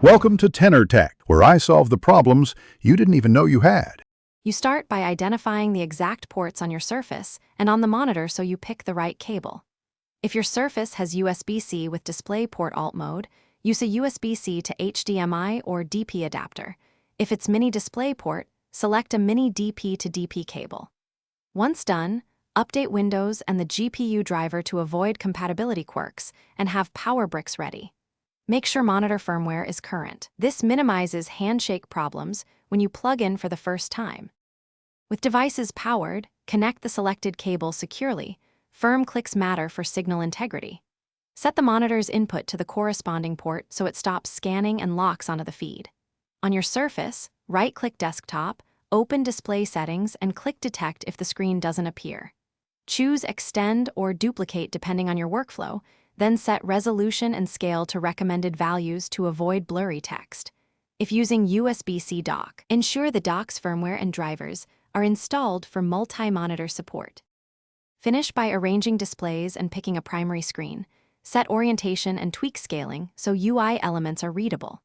Welcome to Tenor Tech, where I solve the problems you didn't even know you had. You start by identifying the exact ports on your Surface and on the monitor so you pick the right cable. If your Surface has USB-C with DisplayPort Alt mode, use a USB-C to HDMI or DP adapter. If it's Mini DisplayPort, select a Mini DP to DP cable. Once done, update Windows and the GPU driver to avoid compatibility quirks and have power bricks ready. Make sure monitor firmware is current. This minimizes handshake problems when you plug in for the first time. With devices powered, connect the selected cable securely. Firm clicks matter for signal integrity. Set the monitor's input to the corresponding port so it stops scanning and locks onto the feed. On your Surface, right-click Desktop, open Display Settings, and click Detect if the screen doesn't appear. Choose Extend or Duplicate depending on your workflow, then set resolution and scale to recommended values to avoid blurry text. If using USB-C dock, ensure the dock's firmware and drivers are installed for multi-monitor support. Finish by arranging displays and picking a primary screen. Set orientation and tweak scaling so UI elements are readable.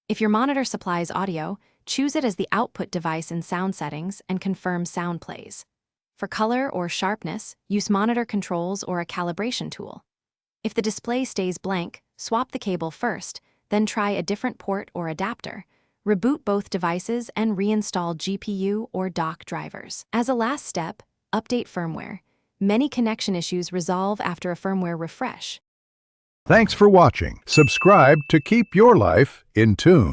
If your monitor supplies audio, choose it as the output device in sound settings and confirm sound plays. For color or sharpness, use monitor controls or a calibration tool. If the display stays blank, swap the cable first, then try a different port or adapter. Reboot both devices and reinstall GPU or dock drivers. As a last step, update firmware. Many connection issues resolve after a firmware refresh. Thanks for watching. Subscribe to keep your life in tune.